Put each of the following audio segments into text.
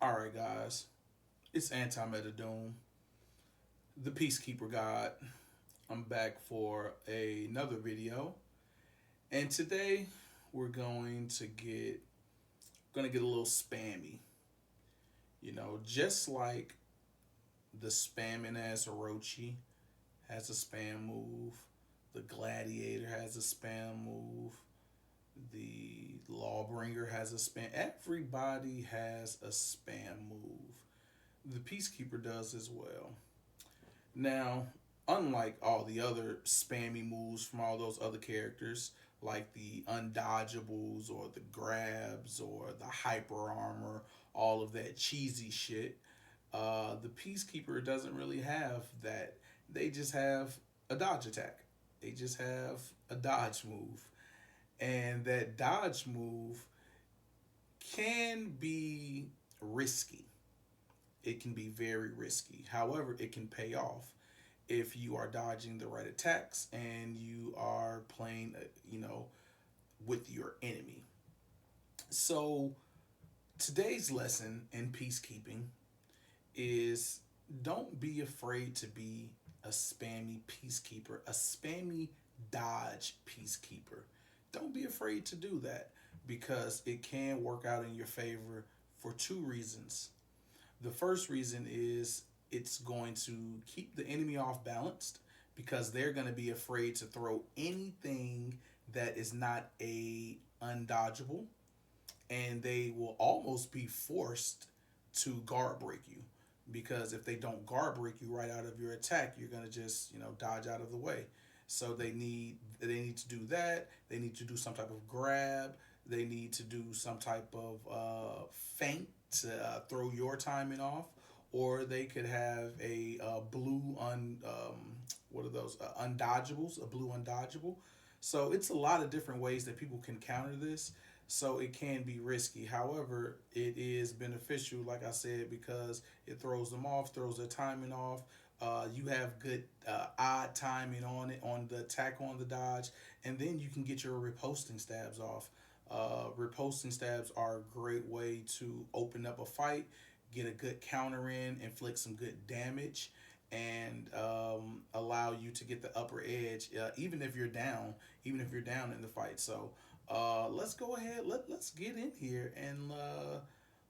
Alright, guys, it's AntiMetaDoom, the Peacekeeper God. I'm back for another video, and today we're going to get a little spammy. Just like the spamming as Orochi has a spam move, the Gladiator has a spam move, the Lawbringer has a spam. Everybody has a spam move. The Peacekeeper does as well. Now, unlike all the other spammy moves from all those other characters, like the undodgeables or the grabs or the hyper armor, all of that cheesy shit, the Peacekeeper doesn't really have that. They just have a dodge attack. They just have a dodge move. And that dodge move can be risky. It can be very risky. However, it can pay off if you are dodging the right attacks and you are playing, with your enemy. So today's lesson in peacekeeping is don't be afraid to be a spammy peacekeeper, a spammy dodge peacekeeper. Don't be afraid to do that because it can work out in your favor for two reasons. The first reason is it's going to keep the enemy off balanced because they're going to be afraid to throw anything that is not a undodgeable, and they will almost be forced to guard break you because if they don't guard break you right out of your attack, you're going to just dodge out of the way. So they need to do that. They need to do some type of grab. They need to do some type of feint to throw your timing off, or they could have a blue what are those undodgeables? A blue undodgeable. So it's a lot of different ways that people can counter this. So it can be risky. However, it is beneficial, like I said, because it throws them off, throws their timing off. You have good odd timing on it, on the attack, on the dodge, and then you can get your riposting stabs off. Riposting stabs are a great way to open up a fight, get a good counter in, inflict some good damage, and allow you to get the upper edge, even if you're down in the fight. So let's go ahead. Let's get in here and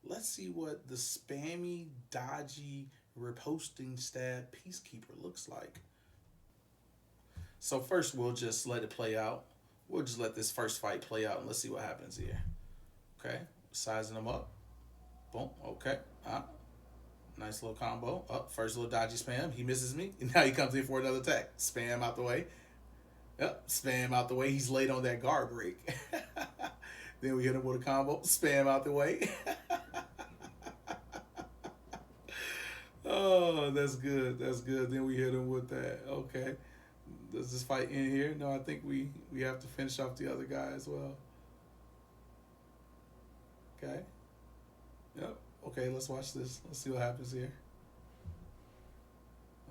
let's see what the spammy, dodgy, riposting stab peacekeeper looks like. So first, we'll just let it play out. We'll just let this first fight play out and let's see what happens here. Okay, sizing them up. Boom. Okay. Nice little combo. Up first little dodgy spam. He misses me. And now he comes in for another attack. Spam out the way. Yep. Spam out the way. He's late on that guard break. Then we hit him with a combo. Spam out the way. Oh, that's good. That's good. Then we hit him with that. Okay. Does this fight end here? No, I think we have to finish off the other guy as well. Okay. Yep. Okay, let's watch this. Let's see what happens here.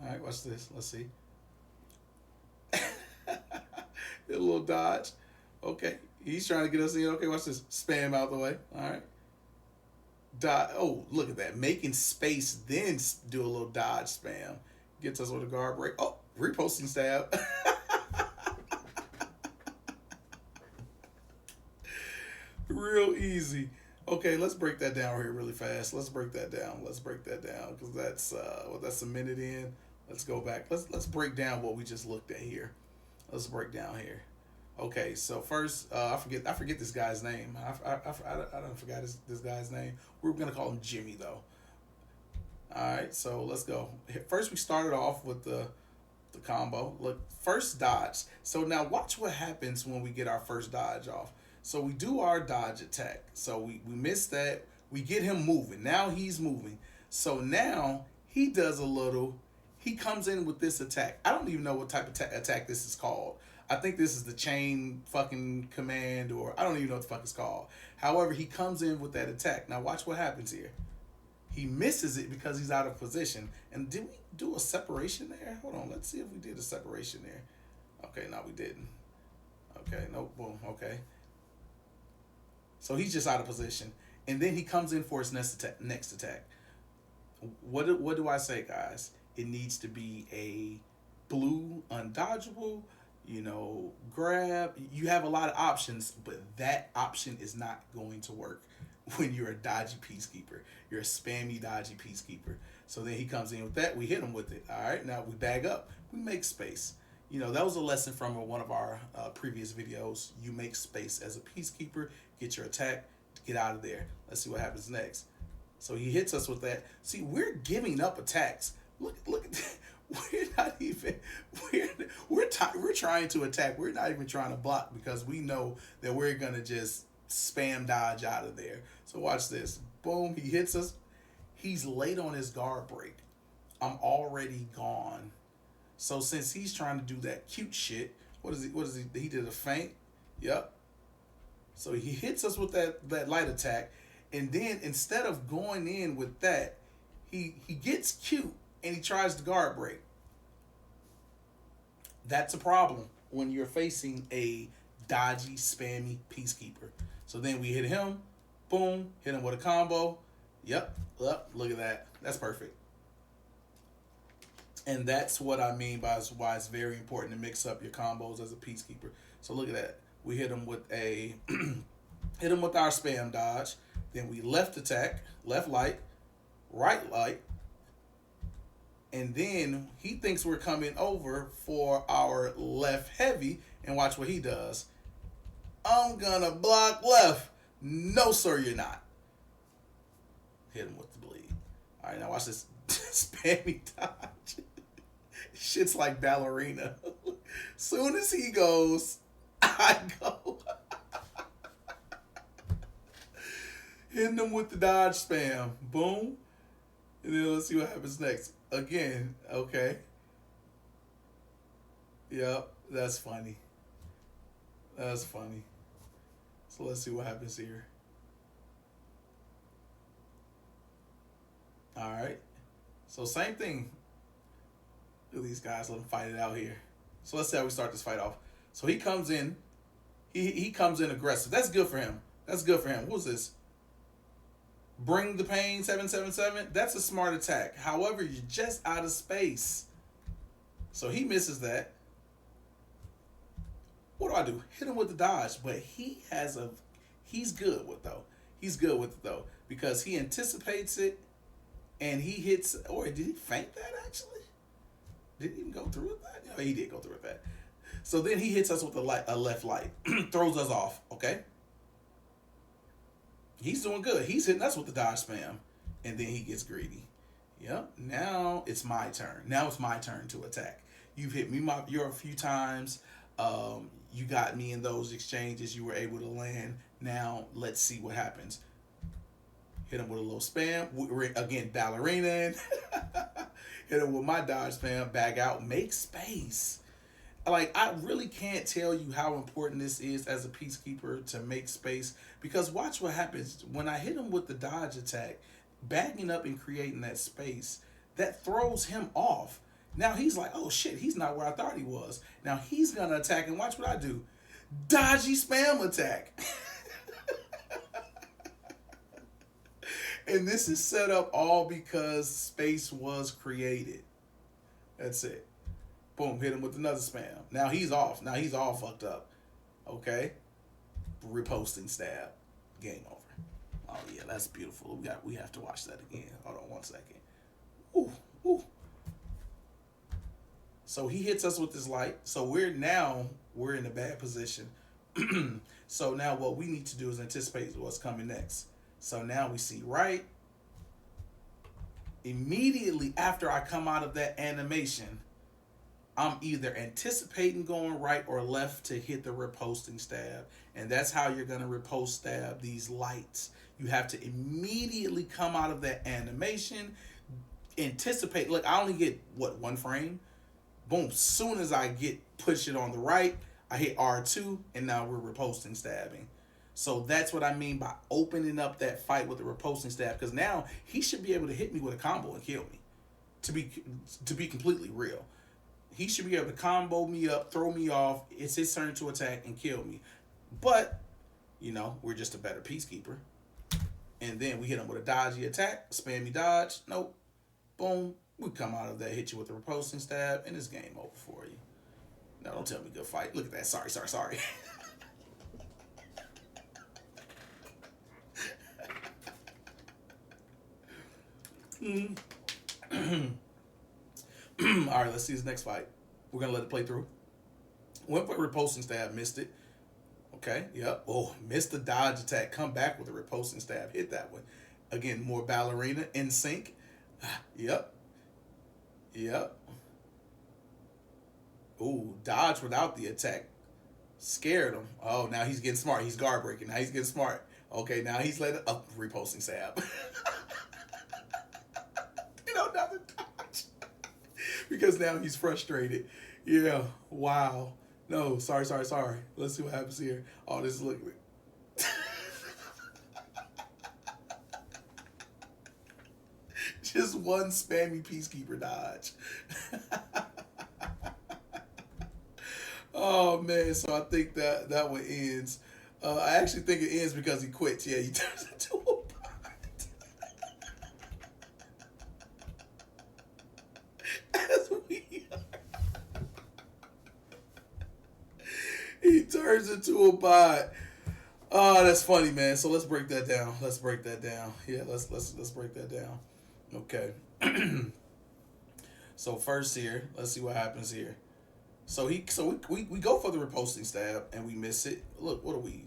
All right, watch this. Let's see. A little dodge. Okay, he's trying to get us in. Okay, watch this. Spam out the way. All right. Dodge. Oh, look at that. Making space, then do a little dodge spam. Gets us with a guard break. Oh, reposting stab. Real easy. Okay, let's break that down here really fast. Let's break that down. Let's break that down because that's a minute in. Let's go back. Let's break down what we just looked at here. Let's break down here. Okay, so first, I forget this guy's name. I don't forgot this guy's name. We're gonna call him Jimmy though. All right, so let's go. First, we started off with the combo. Look, first dodge. So now watch what happens when we get our first dodge off. So we do our dodge attack. So we miss that. We get him moving. Now he's moving. So now he does a little. He comes in with this attack. I don't even know what type of attack this is called. I think this is the chain fucking command, or I don't even know what the fuck it's called. However, he comes in with that attack. Now watch what happens here. He misses it because he's out of position. And did we do a separation there? Hold on, let's see if we did a separation there. Okay, no, we didn't. Okay, no, boom, okay. So he's just out of position. And then he comes in for his next attack. What do I say, guys? It needs to be a blue undodgeable, grab. You have a lot of options, but that option is not going to work when you're a dodgy Peacekeeper. You're a spammy dodgy Peacekeeper. So then he comes in with that. We hit him with it. All right, now we bag up. We make space. That was a lesson from one of our previous videos. You make space as a Peacekeeper. Get your attack. Get out of there. Let's see what happens next. So he hits us with that. See, we're giving up attacks. Look at that. We're not even we're trying to attack. We're not even trying to block because we know that we're gonna just spam dodge out of there. So watch this. Boom, he hits us. He's late on his guard break. I'm already gone. So since he's trying to do that cute shit, what is he? He did a feint. Yep. So he hits us with that light attack. And then instead of going in with that, he gets cute and he tries to guard break. That's a problem when you're facing a dodgy, spammy Peacekeeper. So then we hit him, boom, hit him with a combo. Yep, look at that. That's perfect. And that's what I mean by why it's very important to mix up your combos as a Peacekeeper. So look at that. We hit him with a hit him with our spam dodge. Then we left attack, left light, right light. And then he thinks we're coming over for our left heavy. And watch what he does. I'm gonna block left. No, sir, you're not. Hit him with the bleed. All right, now watch this spammy dodge. Shit's like ballerina. Soon as he goes, I go. Hitting him with the dodge spam. Boom. And then let's see what happens next. Again, okay. Yep, that's funny. That's funny. So let's see what happens here. All right. So same thing. Look at these guys. Let them fight it out here. So let's see how we start this fight off. So he comes in. He comes in aggressive. That's good for him. That's good for him. What's this? Bring the pain 777. That's a smart attack. However, you're just out of space. So he misses that. What do? Hit him with the dodge. But he's good with though. He's good with it though. Because he anticipates it and he hits, or did he feint that actually? Did he even go through with that? No, he did go through with that. So then he hits us with a left light. Throws us off, okay? He's doing good. He's hitting us with the dodge spam. And then he gets greedy. Yep. Now it's my turn. Now it's my turn to attack. You've hit me a few times. You got me in those exchanges. You were able to land. Now let's see what happens. Hit him with a little spam. We're again ballerina. Hit him with my dodge spam. Bag out. Make space. Like, I really can't tell you how important this is as a Peacekeeper to make space, because watch what happens when I hit him with the dodge attack, bagging up and creating that space, that throws him off. Now he's like, oh shit, he's not where I thought he was. Now he's gonna attack, and watch what I do. Dodgy spam attack. And this is set up all because space was created. That's it. Boom, hit him with another spam. Now he's off. Now he's all fucked up. Okay. Riposting stab. Game over. Oh yeah, that's beautiful. We have to watch that again. Hold on 1 second. Ooh, ooh. So he hits us with this light. So we're in a bad position. So now what we need to do is anticipate what's coming next. So now we see right. Immediately after I come out of that animation, I'm either anticipating going right or left to hit the riposting stab. And that's how you're going to riposte stab these lights. You have to immediately come out of that animation, anticipate. Look, I only get, one frame? Boom. Soon as I push it on the right, I hit R2, and now we're riposting stabbing. So that's what I mean by opening up that fight with the riposting stab. Because now he should be able to hit me with a combo and kill me. To be completely real. He should be able to combo me up, throw me off. It's his turn to attack and kill me. But, we're just a better Peacekeeper. And then we hit him with a dodgy attack, spammy dodge. Nope. Boom. We come out of that, hit you with a riposting stab, and it's game over for you. No, don't tell me good fight. Look at that. Sorry, sorry, sorry. All right, let's see his next fight. We're gonna let it play through. Went for a riposting stab, missed it. Okay, yep. Oh, missed the dodge attack. Come back with a riposting stab. Hit that one. Again, more ballerina in sync. Yep. Yep. Ooh, dodge without the attack. Scared him. Oh, now he's getting smart. He's guard breaking. Now he's getting smart. Okay, now he's letting up riposting stab. Not the dodge. Because now he's frustrated. Yeah. Wow. No, sorry, sorry, sorry. Let's see what happens here. Oh, this is looking. Just one spammy Peacekeeper dodge. Oh man, so I think that one ends. I actually think it ends because he quits. Yeah, he turns into a bot. As we he turns into a bot. Oh, that's funny, man. So let's break that down. Let's break that down. Yeah, let's break that down. Okay. So first here, let's see what happens here. We go for the riposting stab and we miss it. Look, what are we?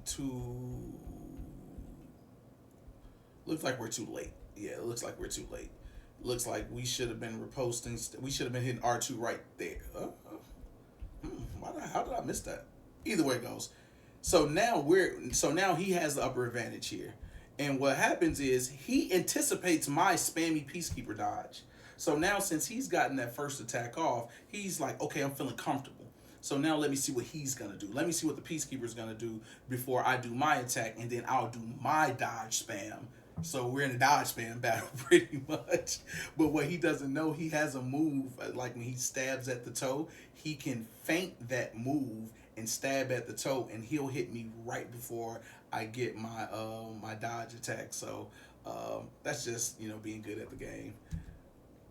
Looks like we're too late. Yeah, it looks like we're too late. Looks like we should have been riposting. We should have been hitting R2 right there. How did I miss that? Either way it goes. So now he has the upper advantage here. And what happens is he anticipates my spammy Peacekeeper dodge. So now since he's gotten that first attack off, he's like, okay, I'm feeling comfortable. So now let me see what he's going to do. Let me see what the Peacekeeper's going to do before I do my attack, and then I'll do my dodge spam. So we're in a dodge spam battle pretty much. But what he doesn't know, he has a move, like when he stabs at the toe, he can feint that move and stab at the toe, and he'll hit me right before I get my dodge attack. So that's just, being good at the game.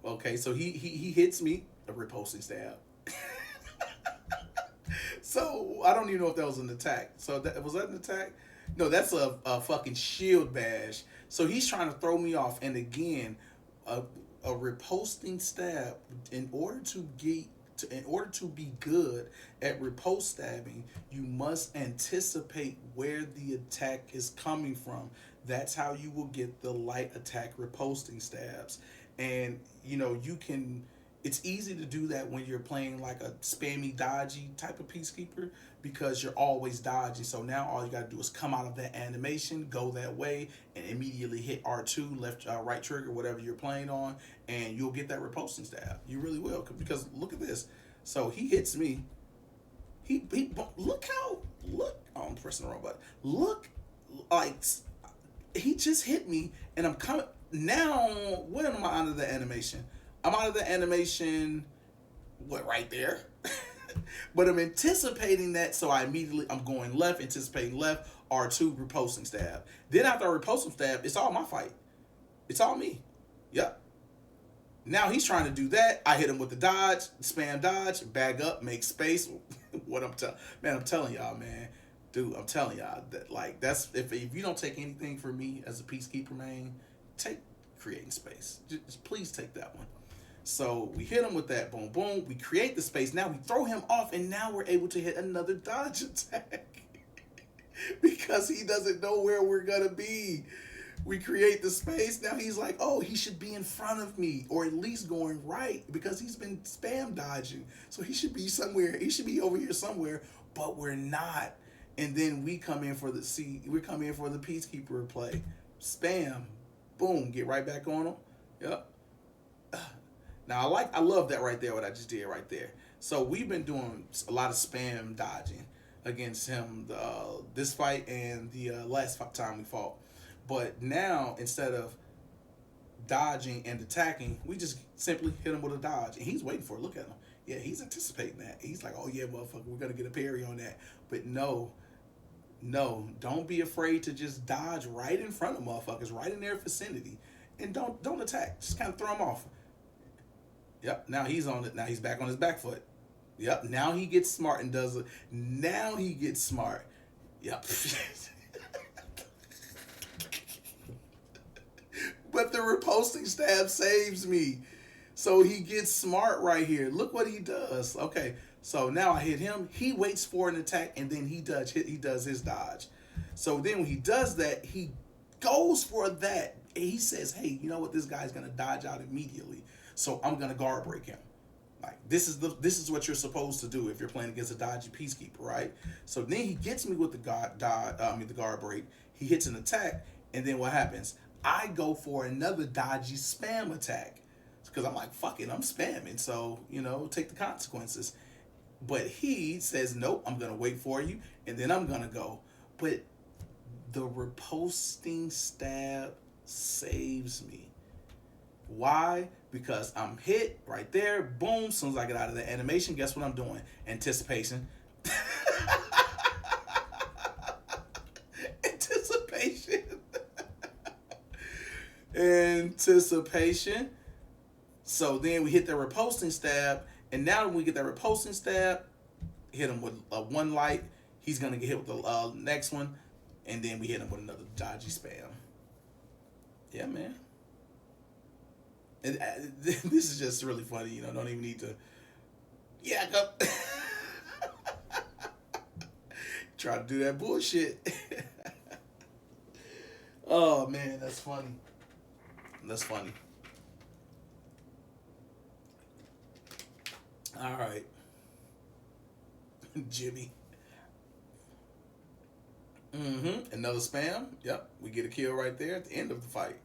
Okay, so he hits me, a riposting stab. So I don't even know if that was an attack. So was that an attack? No, that's a fucking shield bash. So he's trying to throw me off, and again, a riposting stab. In order to be good at riposte stabbing, you must anticipate where the attack is coming from. That's how you will get the light attack riposting stabs. And it's easy to do that when you're playing like a spammy dodgy type of Peacekeeper, because you're always dodging. So now all you gotta do is come out of that animation, go that way, and immediately hit R2, left, right trigger, whatever you're playing on, and you'll get that riposting stab. You really will, because look at this. So he hits me. He look. Oh, I'm pressing the wrong button. Look, like he just hit me, and I'm coming. Now, when am I out of the animation? I'm out of the animation, right there? But I'm anticipating that, so I'm going left, anticipating left, R2, riposting stab. Then after I riposting stab, it's all my fight. It's all me. Yep. Now he's trying to do that. I hit him with the dodge, spam dodge, bag up, make space. I'm telling y'all, man. Dude, I'm telling y'all that that's if you don't take anything from me as a Peacekeeper main, take creating space. Just please take that one. So we hit him with that, boom, boom. We create the space. Now we throw him off, and now we're able to hit another dodge attack because he doesn't know where we're gonna be. We create the space. Now he's like, oh, he should be in front of me, or at least going right, because he's been spam dodging. So he should be somewhere. He should be over here somewhere, but we're not. And then we come in for the Peacekeeper play. Spam, boom, get right back on him. Yep. Now I love that right there, what I just did right there. So we've been doing a lot of spam dodging against him this fight and the last time we fought. But now, instead of dodging and attacking, we just simply hit him with a dodge, and he's waiting for it. Look at him. Yeah, he's anticipating that. He's like, oh yeah, motherfucker, we're gonna get a parry on that. But no, No, don't be afraid to just dodge right in front of motherfuckers, right in their vicinity, and don't attack. Just kind of throw them off. Yep. Now he's on it. Now he's back on his back foot. Yep. Now he gets smart and does it. Now he gets smart. Yep. But the riposting stab saves me. So he gets smart right here. Look what he does. Okay. So now I hit him. He waits for an attack and then he does his dodge. So then when he does that, he goes for that. And he says, "Hey, you know what? This guy's gonna dodge out immediately. So I'm gonna guard break him." Like this is what you're supposed to do if you're playing against a dodgy peacekeeper, right? So then he gets me with the guard break. He hits an attack, and then what happens? I go for another dodgy spam attack because I'm like, fuck it, I'm spamming, so take the consequences. But he says, nope, I'm gonna wait for you, and then I'm gonna go. But the riposting stab saves me. Why? Because I'm hit right there. Boom. As soon as I get out of the animation, guess what I'm doing? Anticipation. Anticipation. Anticipation. So then we hit the riposting stab. And now when we get that riposting stab, hit him with one light. He's going to get hit with the next one. And then we hit him with another dodgy spam. Yeah, man. And this is just really funny, don't even need to yak up. Try to do that bullshit. Oh man, that's funny. That's funny. All right. Jimmy. Another spam. Yep. We get a kill right there at the end of the fight.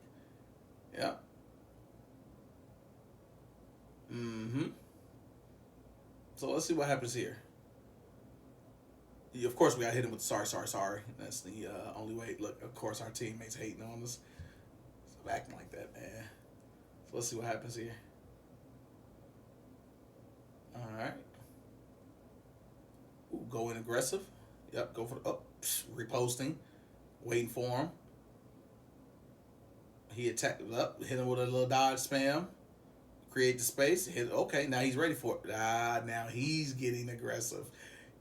Yep. So let's see what happens here. Of course, we got to hit him with sorry. That's the only way. Look, of course, our teammates hating on us. Stop acting like that, man. So let's see what happens here. All right. Ooh, go in aggressive. Yep, go for the riposting. Waiting for him. He attacked up, hit him with a little dodge spam. Create the space. Hit. Okay, now he's ready for it. Now he's getting aggressive.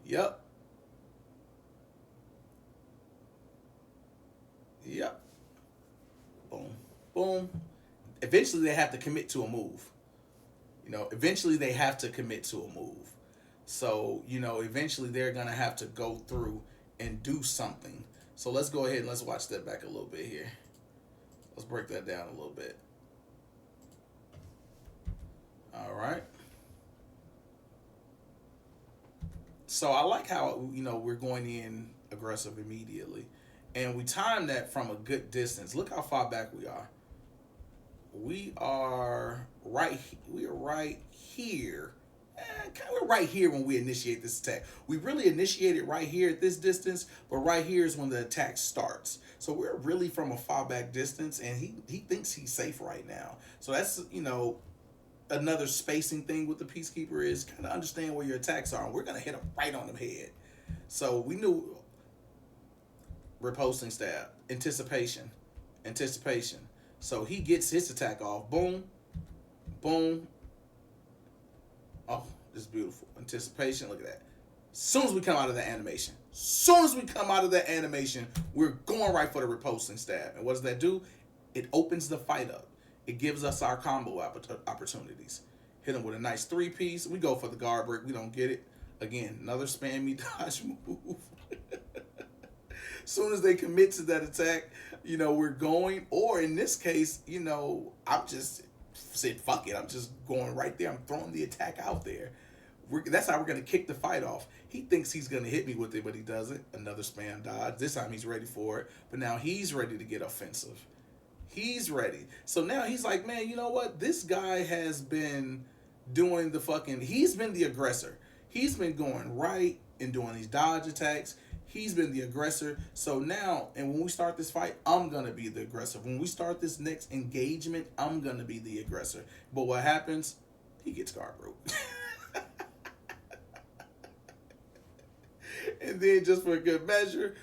Yep. Boom. Boom. Eventually they have to commit to a move. Eventually they have to commit to a move. So, eventually they're going to have to go through and do something. So let's go ahead and let's watch that back a little bit here. Let's break that down a little bit. All right. So I like how, we're going in aggressive immediately. And we time that from a good distance. Look how far back we are. We are right here. We're right here when we initiate this attack. We really initiate it right here at this distance, but right here is when the attack starts. So we're really from a far back distance, and he thinks he's safe right now. So that's, another spacing thing with the Peacekeeper is kind of understand where your attacks are, and we're going to hit him right on the head. So we knew riposting stab, anticipation. So he gets his attack off. Boom. Boom. Oh, this is beautiful. Anticipation. Look at that. As soon as we come out of the animation, we're going right for the riposting stab. And what does that do? It opens the fight up. It gives us our combo opportunities. Hit him with a nice 3-piece. We go for the guard break. We don't get it. Again, another spammy dodge move. Soon as they commit to that attack, we're going. Or in this case, I'm just said, fuck it. I'm just going right there. I'm throwing the attack out there. That's how we're going to kick the fight off. He thinks he's going to hit me with it, but he doesn't. Another spam dodge. This time he's ready for it. But now he's ready to get offensive. He's ready. So now he's like, man, you know what? This guy has been doing he's been the aggressor. He's been going right and doing these dodge attacks. He's been the aggressor. So now, and when we start this fight, I'm going to be the aggressor. When we start this next engagement, I'm going to be the aggressor. But what happens? He gets guard broke. And then just for good measure,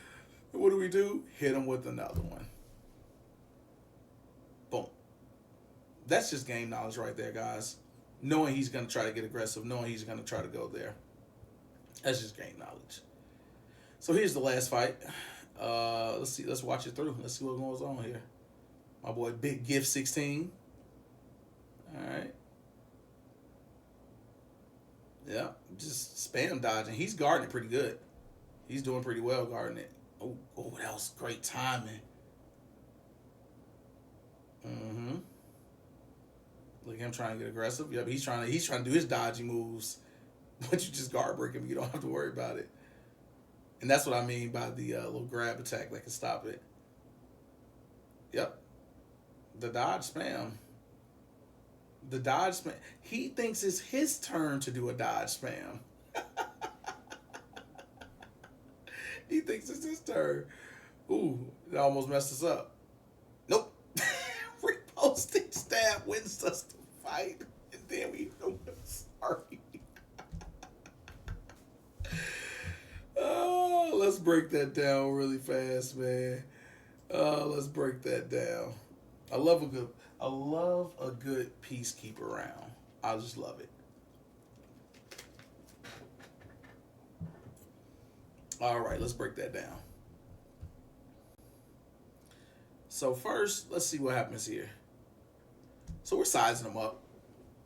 What do we do? Hit him with another one. Boom. That's just game knowledge right there, guys. Knowing he's going to try to get aggressive, knowing he's going to try to go there. That's just game knowledge. So here's the last fight. Let's see. Let's watch it through. Let's see what goes on here. My boy Big Gift 16. All right. Yeah, just spam dodging. He's guarding it pretty good. He's doing pretty well guarding it. Oh, that was great timing. Mm-hmm. Look at him trying to get aggressive. Yep, he's trying to do his dodgy moves. But you just guard break him, you don't have to worry about it. And that's what I mean by the little grab attack that can stop it. Yep. The dodge spam. The dodge spam. He thinks it's his turn to do a dodge spam. He thinks it's his turn. Ooh, it almost messed us up. Nope. Reposting stab wins us the fight. And then we know sorry. Oh, let's break that down really fast, man. Let's break that down. I love a good PeacKeeper round. I just love it. All right, let's break that down. So first, let's see what happens here. So we're sizing them up.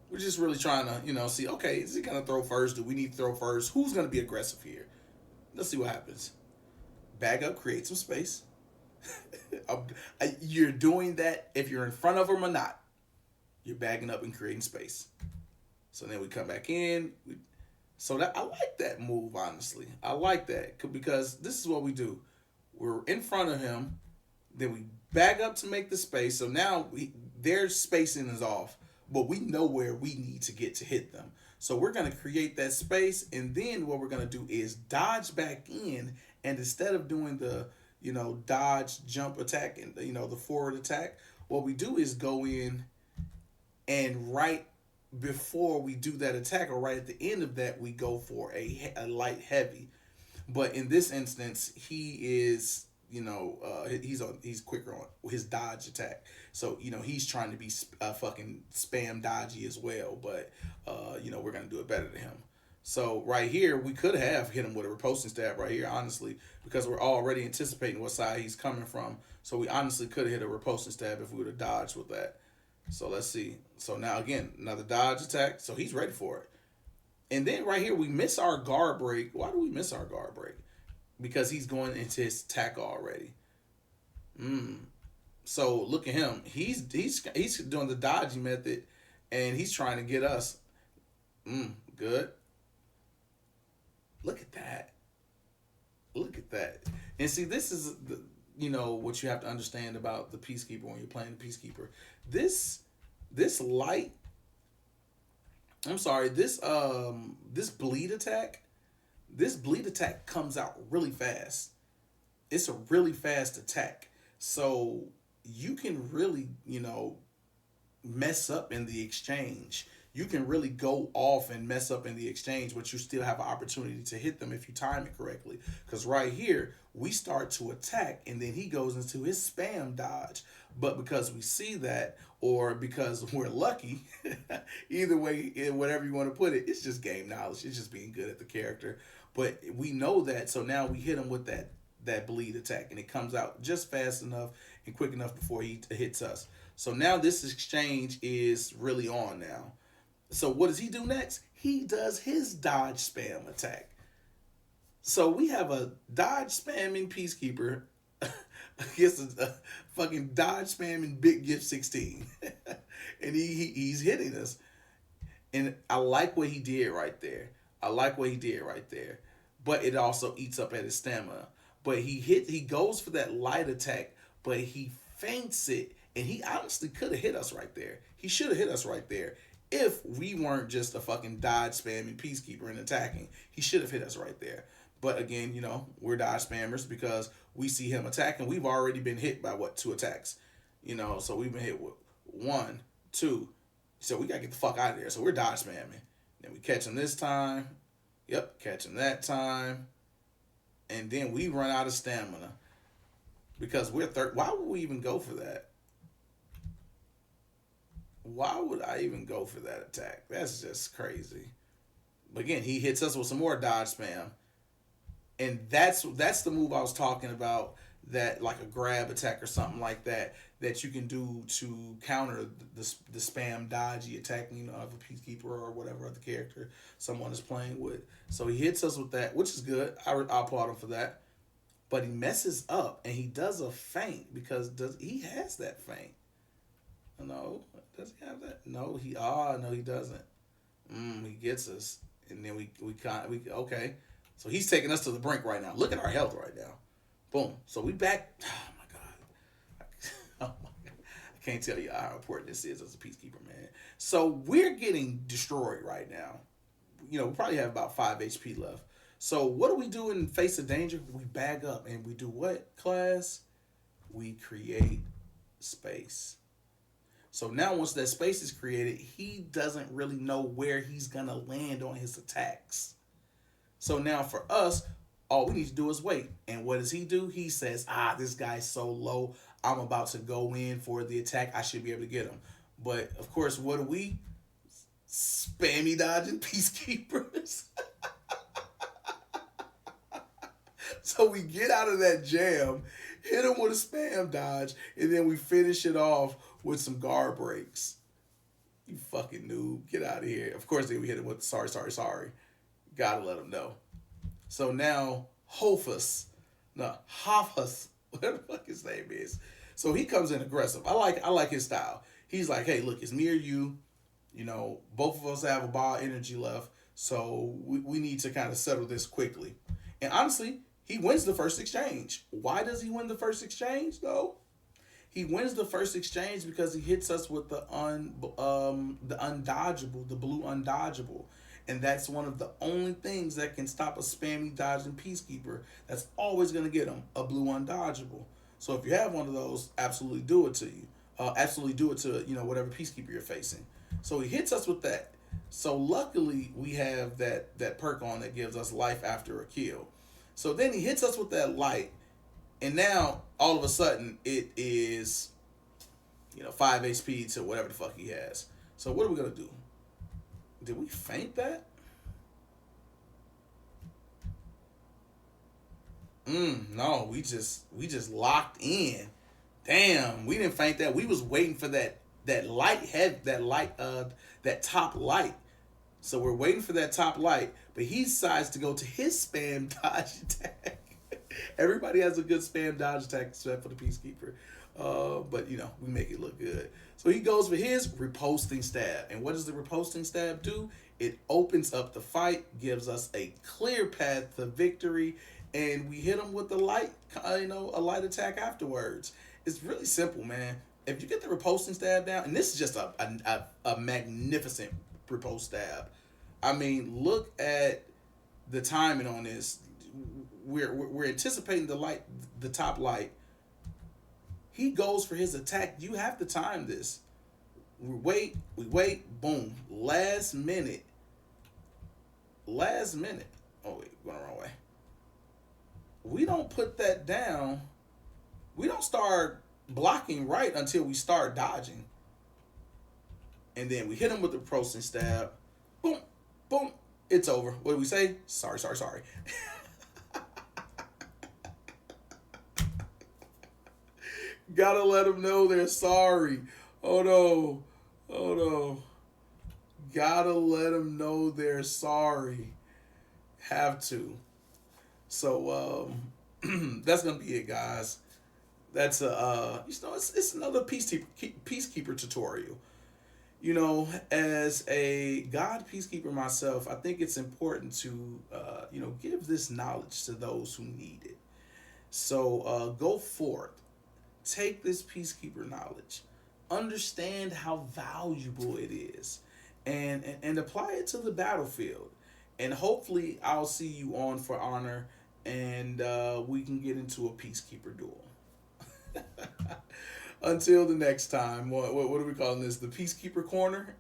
We're just really trying to, see, okay, is he going to throw first? Do we need to throw first? Who's going to be aggressive here? Let's see what happens. Bag up, create some space. You're doing that if you're in front of them or not. You're bagging up and creating space. So then we come back in. So I like that move, honestly. I like that because this is what we do. We're in front of him. Then we bag up to make the space. So now their spacing is off. But we know where we need to get to hit them. So we're going to create that space. And then what we're going to do is dodge back in. And instead of doing the, dodge, jump attack, and, the forward attack, what we do is go in and right before we do that attack or right at the end of that, we go for a light heavy. But in this instance, he is, he's quicker on his dodge attack. So, he's trying to be fucking spam dodgy as well. But, we're going to do it better than him. So right here, we could have hit him with a riposting stab right here, honestly, because we're already anticipating what side he's coming from. So we honestly could have hit a riposting stab if we would have dodged with that. So let's see. So now, again, another dodge attack. So he's ready for it. And then right here, we miss our guard break. Why do we miss our guard break? Because he's going into his attack already. So look at him. He's doing the dodgy method, and he's trying to get us. Good. Look at that. Look at that. And see, this is what you have to understand about the PeacKeeper when you're playing the PeacKeeper. This bleed attack. This bleed attack comes out really fast. It's a really fast attack. So you can really, mess up in the exchange. You can really go off and mess up in the exchange, but you still have an opportunity to hit them if you time it correctly. Because right here, we start to attack, and then he goes into his spam dodge. But because we see that, or because we're lucky, either way, whatever you want to put it, it's just game knowledge. It's just being good at the character. But we know that, so now we hit him with that bleed attack, and it comes out just fast enough and quick enough before he hits us. So now this exchange is really on now. So what does he do next? He does his dodge spam attack. So we have a dodge spamming PeacKeeper against a fucking dodge spamming Big Gift 16. And he's hitting us. And I like what he did right there. But it also eats up at his stamina. But he goes for that light attack, but he feints it. And he honestly could have hit us right there. He should have hit us right there. If we weren't just a fucking dodge spamming PeacKeeper and attacking, he should have hit us right there. But again, we're dodge spammers because we see him attacking. We've already been hit by 2 attacks, so we've been hit with 1, 2. So we gotta get the fuck out of there. So we're dodge spamming. Then we catch him this time. Yep, catch him that time. And then we run out of stamina. because we're third. Why would we even go for that? Why would I even go for that attack? That's just crazy. But again, he hits us with some more dodge spam, and that's the move I was talking about. That like a grab attack or something like that that you can do to counter the spam dodgy attacking of a peacekeeper or whatever other character someone is playing with. So he hits us with that, which is good. I'll applaud him for that. But he messes up and he does a feint because does he has that feint? No, does he have that? No, no he doesn't. He gets us, and then we can't we okay. So he's taking us to the brink right now. Look at our health right now. Boom. So we back. Oh my god. Oh my god. I can't tell you how important this is as a peacekeeper, man. So we're getting destroyed right now. We probably have about 5 HP left. So what do we do in face of danger? We bag up and we do what, class? We create space. So now once that space is created, he doesn't really know where he's gonna land on his attacks. So now for us, all we need to do is wait. And what does he do? He says, this guy's so low. I'm about to go in for the attack. I should be able to get him. But of course, what do we? Spammy dodging peacekeepers. So we get out of that jam, hit him with a spam dodge, and then we finish it off with some guard breaks. You fucking noob. Get out of here. Of course, then we hit him with sorry, sorry, sorry. Gotta let him know. So now Hofus, whatever the fuck his name is. So he comes in aggressive. I like his style. He's like, hey, look, it's me or you. Both of us have a ball energy left, so we need to kind of settle this quickly. And honestly, he wins the first exchange. Why does he win the first exchange though? He wins the first exchange because he hits us with the undodgeable, the blue undodgeable. And that's one of the only things that can stop a spammy dodging peacekeeper. That's always going to get him a blue undodgeable. So if you have one of those, absolutely do it to you. Absolutely do it to whatever peacekeeper you're facing. So he hits us with that. So luckily we have that perk on that gives us life after a kill. So then he hits us with that light, and now all of a sudden it is 5 HP to whatever the fuck he has. So what are we gonna do? Did we feint that? No, we just locked in. Damn, we didn't feint that. We was waiting for that light head that top light. So we're waiting for that top light, but he decides to go to his spam dodge attack. Everybody has a good spam dodge attack except for the peacekeeper. But we make it look good. So he goes for his riposting stab. And what does the riposting stab do? It opens up the fight, gives us a clear path to victory, and we hit him with the light, a light attack afterwards. It's really simple, man. If you get the riposting stab down, and this is just a magnificent riposte stab. I mean, look at the timing on this. We're anticipating the top light. He goes for his attack. You have to time this. We wait, boom. Last minute. Oh wait, going the wrong way. We don't put that down. We don't start blocking right until we start dodging. And then we hit him with the processing stab. Boom, boom. It's over. What do we say? Sorry, sorry, sorry. Gotta let them know they're sorry. Oh no. Oh no. Gotta let them know they're sorry. Have to. So that's gonna be it, guys. That's it's another peacekeeper tutorial. As a God peacekeeper myself, I think it's important to give this knowledge to those who need it. So go forth, take this peacekeeper knowledge, understand how valuable it is, and apply it to the battlefield. And hopefully, I'll see you on For Honor, and we can get into a peacekeeper duel. Until the next time, what are we calling this? The Peacekeeper Corner?